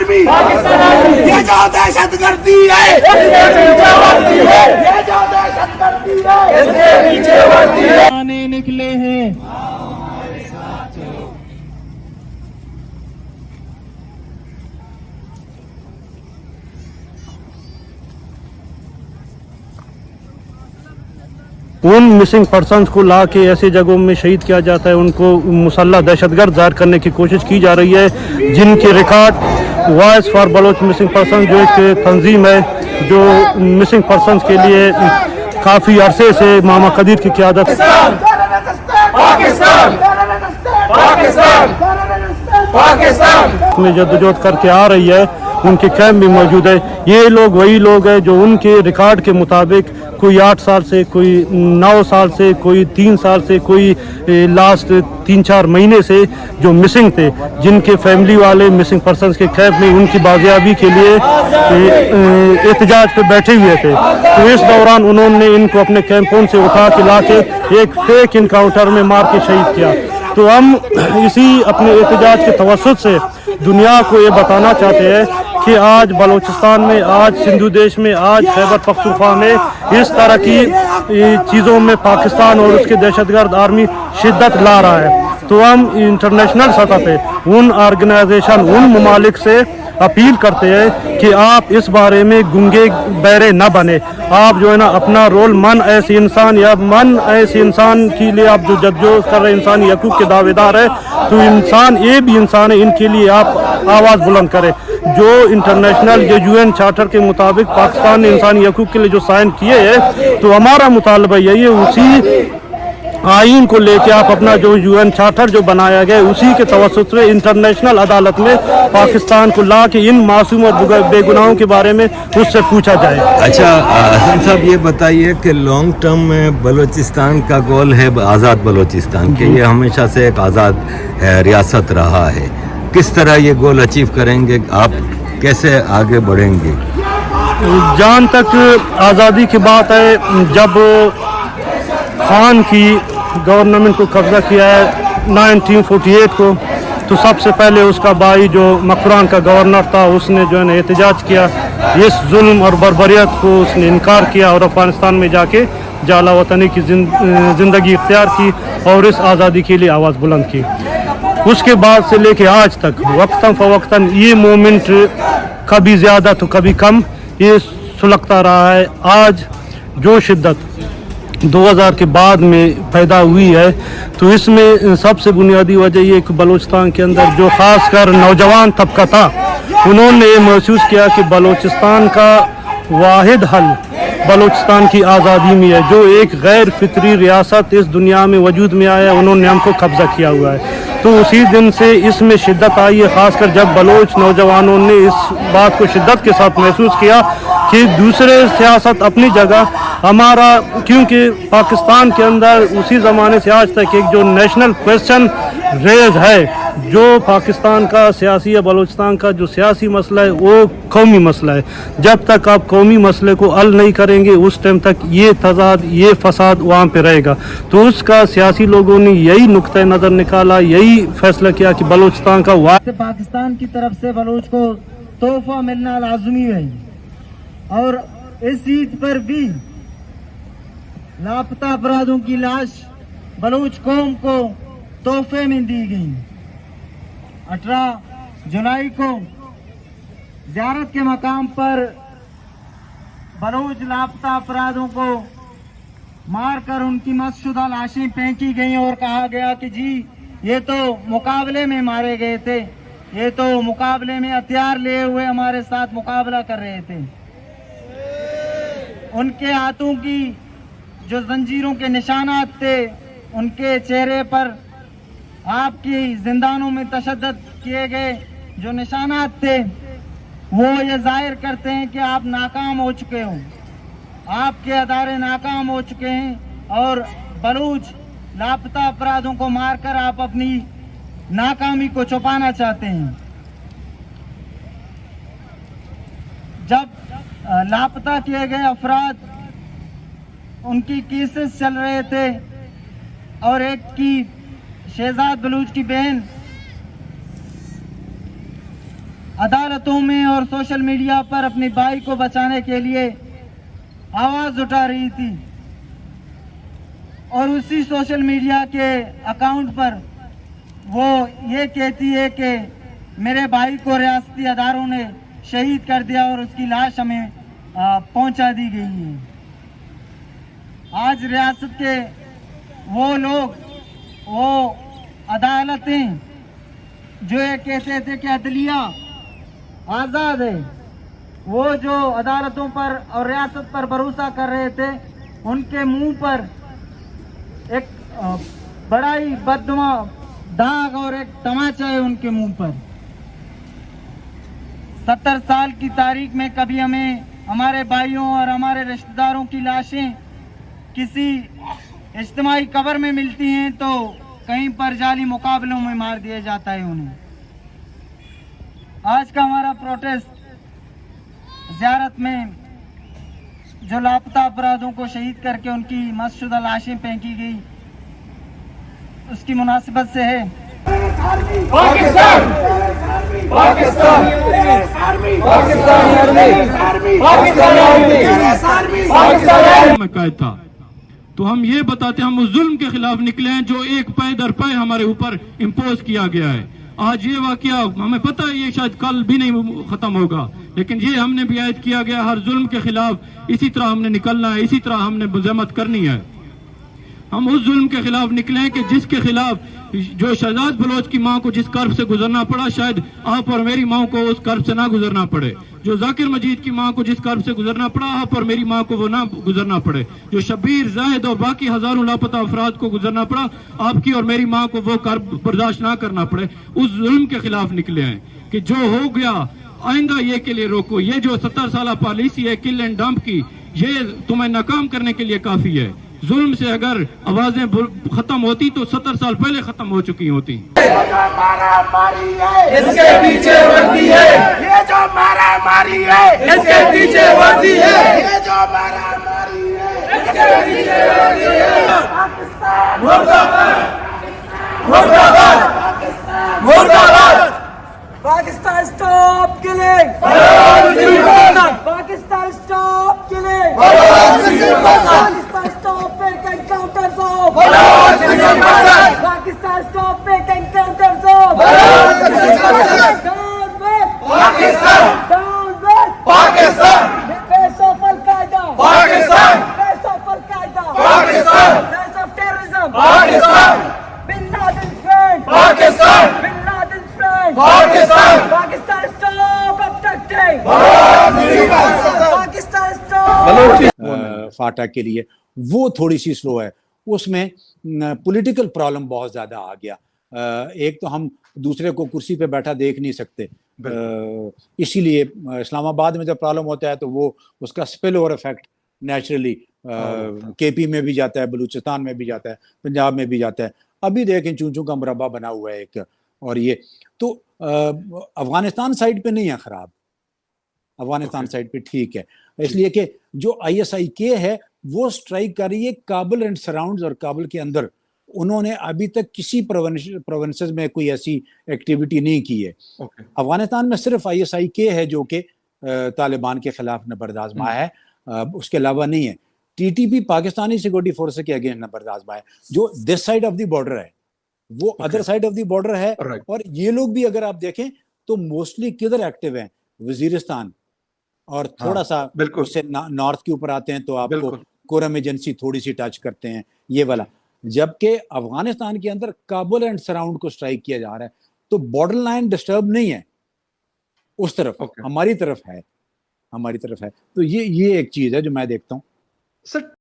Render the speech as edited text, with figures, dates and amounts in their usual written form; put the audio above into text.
ये जो दहशतगर्दी है, ये जो दहशतगर्दी है, इसके पीछे वर्दी है। आने निकले हैं। उन मिसिंग पर्सन्स को ला के ऐसे जगहों में शहीद किया जाता है, उनको मुसल्लह दहशतगर्द ज़ाहिर करने की कोशिश की जा रही है, जिनके record voice for Baloch missing person जो एक तंजीम है जो मिसिंग पर्सन्स के लिए काफ़ी अरसे से मामा कदीर की क़यादत में जद्दोजहद करके आ रही है, उनके कैंप भी मौजूद है। ये लोग वही लोग हैं जो उनके रिकॉर्ड के मुताबिक कोई 8 साल से, कोई 9 साल से, कोई 3 साल से, कोई लास्ट 3-4 महीने से जो मिसिंग थे, जिनके फैमिली वाले मिसिंग पर्सन्स के कैंप में उनकी बाजियाबी के लिए एहतजाज पे बैठे हुए थे। तो इस दौरान उन्होंने इनको अपने कैंपों से उठा के ला के एक फेक इनकाउंटर में मार के शहीद किया। तो हम इसी अपने एहतजाज के तवस्सुत से दुनिया को ये बताना चाहते हैं कि आज बलूचिस्तान में, आज सिंधु देश में, आज खैबर पख्तूनख्वा में इस तरह की चीज़ों में पाकिस्तान और उसके दहशतगर्द आर्मी शिद्दत ला रहा है। तो हम इंटरनेशनल सतह पे उन ऑर्गेनाइजेशन, उन ममालिक से अपील करते हैं कि आप इस बारे में गुंगे बहरे न बने। आप जो है ना अपना रोल मन ऐसे इंसान या मन ऐसे इंसान के लिए आप जो जद्दोजहद कर रहे इंसानी हकूक़ के दावेदार है, तो इंसान ये भी इंसान है, इनके लिए आप आवाज़ बुलंद करें। जो इंटरनेशनल या UN चार्टर के मुताबिक पाकिस्तान ने इंसानी हकूक़ के लिए जो साइन किए हैं, तो हमारा मुतालबा यही है उसी आइन को लेके आप अपना जो UN चार्टर जो बनाया गया उसी के तवस्सुत से इंटरनेशनल अदालत में पाकिस्तान को ला के इन मासूम और बेगुनाहों के बारे में उससे पूछा जाए। अच्छा हसन साहब, ये बताइए कि लॉन्ग टर्म में बलूचिस्तान का गोल है आज़ाद बलूचिस्तान के, ये हमेशा से एक आज़ाद रियासत रहा है। किस तरह ये गोल अचीव करेंगे, आप कैसे आगे बढ़ेंगे? जहाँ तक आज़ादी की बात है, जब खान की गवर्नमेंट को कब्ज़ा किया है 1948 को, तो सबसे पहले उसका भाई जो मकरान का गवर्नर था, उसने जो है ना एहतजाज किया, इस जुल्म और बर्बरियत को उसने इनकार किया और अफ़गानिस्तान में जाके जाला वतनी की ज़िंदगी इख्तियार की और इस आज़ादी के लिए आवाज़ बुलंद की। उसके बाद से लेके आज तक वक्तन फ़वक्तन ये मोमेंट कभी ज़्यादा तो कभी कम ये सुलगता रहा है। आज जो शिद्दत 2000 के बाद में पैदा हुई है, तो इसमें सबसे बुनियादी वजह ये कि बलूचिस्तान के अंदर जो ख़ासकर नौजवान तबका था, उन्होंने ये महसूस किया कि बलूचिस्तान का वाहिद हल बलूचिस्तान की आज़ादी में है। जो एक गैर फितरी रियासत इस दुनिया में वजूद में आया, उन्होंने हमको कब्ज़ा किया हुआ है। तो उसी दिन से इसमें शिद्दत आई है, ख़ासकर जब बलोच नौजवानों ने इस बात को शिद्दत के साथ महसूस किया कि दूसरे सियासत अपनी जगह, हमारा, क्योंकि पाकिस्तान के अंदर उसी ज़माने से आज तक एक जो नेशनल क्वेश्चन रेज है, जो पाकिस्तान का सियासी या बलूचिस्तान का जो सियासी मसला है वो कौमी मसला है। जब तक आप कौमी मसले को हल नहीं करेंगे उस टाइम तक ये तजाद, ये फसाद वहाँ पे रहेगा। तो उसका सियासी लोगों ने यही नुक्ता नज़र निकाला, यही फैसला किया कि बलूचिस्तान का पाकिस्तान की तरफ से बलूच को तोहफा मिलना लाजमी है और इस ईद पर भी लापता अपराधों की लाश बलूच कौम को तोहफे में दी गई। 18 जुलाई को ज़ियारत के मकाम पर बलूच लापता अपराधों को मारकर उनकी मस्शुदा लाशें फेंकी गई और कहा गया कि जी ये तो मुकाबले में मारे गए थे, ये तो मुकाबले में हथियार लिए हुए हमारे साथ मुकाबला कर रहे थे। उनके हाथों की जो जंजीरों के निशानात थे, उनके चेहरे पर आपकी जिंदानों में तशद्दुद किए गए जो निशानात थे, वो ये जाहिर करते हैं कि आप नाकाम हो चुके हो, आपके अदारे नाकाम हो चुके हैं और बलूच लापता अपराधों को मारकर आप अपनी नाकामी को छुपाना चाहते हैं। जब लापता किए गए अफराद, उनकी केसेस चल रहे थे और एक की शहजाद बलूच की बहन अदालतों में और सोशल मीडिया पर अपनी भाई को बचाने के लिए आवाज उठा रही थी और उसी सोशल मीडिया के अकाउंट पर वो ये कहती है कि मेरे भाई को रियासती अदारों ने शहीद कर दिया और उसकी लाश हमें पहुंचा दी गई है। आज रियासत के वो लोग, वो अदालतें जो ये कहते थे कि अदलिया आज़ाद है, वो जो अदालतों पर और रियासत पर भरोसा कर रहे थे, उनके मुंह पर एक बड़ा ही बददुआ दाग और एक तमाचा है उनके मुंह पर। 70 साल की तारीख में कभी हमें हमारे भाइयों और हमारे रिश्तेदारों की लाशें किसी इज्तिमाई कब्र में मिलती हैं तो कहीं पर जाली मुकाबलों में मार दिया जाता है उन्हें। आज का हमारा प्रोटेस्ट ज़ियारत में जो लापता अपराधों को शहीद करके उनकी मस्शुदा लाशें फेंकी गई, उसकी मुनासिबत से है। पाकिस्तान पाकिस्तान में कैद था, तो हम ये बताते हम उस जुल्म के खिलाफ निकले हैं जो एक पै दर पै हमारे ऊपर इम्पोज किया गया है। आज ये वाकया हमें पता है ये शायद कल भी नहीं खत्म होगा, लेकिन ये हमने भी ऐद किया गया हर जुल्म के खिलाफ इसी तरह हमने निकलना है, इसी तरह हमने मुज़ाहमत करनी है। हम उस जुल्म के खिलाफ निकले हैं कि जिसके खिलाफ जो शहजाद बलोच की मां को जिस कर्ब से गुजरना पड़ा, शायद आप और मेरी मां को उस कर्ब से ना गुजरना पड़े। जो जाकिर मजीद की मां को जिस कर्ब से गुजरना पड़ा, आप और मेरी मां को वो ना गुजरना पड़े। जो शब्बीर, जाहिद और बाकी हजारों लापता अफराद को गुजरना पड़ा, आपकी और मेरी मां को वो कर्ब बर्दाश्त ना करना पड़े। उस जुल्म के खिलाफ निकले हैं कि जो हो गया आइंदा ये के लिए रोको। ये जो 70 साल पॉलिसी है किल एंड डंप की, ये तुम्हें नाकाम करने के लिए काफी है। जुल्म से अगर आवाजें खत्म होती तो 70 साल पहले खत्म हो चुकी होती। मारामारी है इसके पीछे वर्दी है, ये जो मारामारी है इसके पीछे वर्दी है, ये जो मारामारी है इसके पीछे वर्दी है। पाकिस्तान मुर्दाबाद मुर्दाबाद मुर्दाबाद। Pakistan stop killing! Pakistan stop killing! Pakistan stop fake encounters of! Pakistan stop fake encounters of! Down with Pakistan! Down with Pakistan! Face of Al-Qaeda! Pakistan! Face of Al-Qaeda! Pakistan! Face of terrorism! Pakistan! Bin Laden's friend! Pakistan! Bin Laden's friend! Pakistan! Pakistan stop abducting! Pakistan stop! फाटा के लिए वो थोड़ी सी slow है, उसमें political problem बहुत ज्यादा आ गया। एक तो हम दूसरे को कुर्सी पे बैठा देख नहीं सकते, इसीलिए इस्लामाबाद में जब प्रॉब्लम होता है तो वो उसका spill over effect naturally KP में भी जाता है, बलूचिस्तान में भी जाता है, पंजाब में भी जाता है। अभी देखें चूंचू का मुरब्बा बना हुआ है एक, और ये तो अफगानिस्तान साइड पे नहीं है खराब, अफगानिस्तान साइड पे ठीक है। इसलिए कि जो ISIK है वो स्ट्राइक कर रही है काबुल एंड सराउंड्स और काबुल के अंदर। उन्होंने अभी तक किसी प्रोविंसेस में कोई ऐसी एक्टिविटी नहीं की है। अफगानिस्तान में सिर्फ ISIK है जो कि तालिबान के खिलाफ नबर्द आजमा है, उसके अलावा नहीं है। TTP पाकिस्तानी सिक्योरिटी फोर्स के अगेंस्ट नबर्द आजमा है, जो this side of the border है, वो other side of the border है। और ये लोग भी अगर आप देखें तो मोस्टली किधर एक्टिव हैं, वजीरिस्तान और थोड़ा सा उससे नॉर्थ के ऊपर आते हैं तो आपको कोरम एजेंसी थोड़ी सी टच करते हैं, ये वाला। जबकि अफगानिस्तान के अंदर काबुल एंड सराउंड को स्ट्राइक किया जा रहा है, तो बॉर्डर लाइन डिस्टर्ब नहीं है उस तरफ, हमारी तरफ है, हमारी तरफ है। तो ये एक चीज है जो मैं देखता हूँ।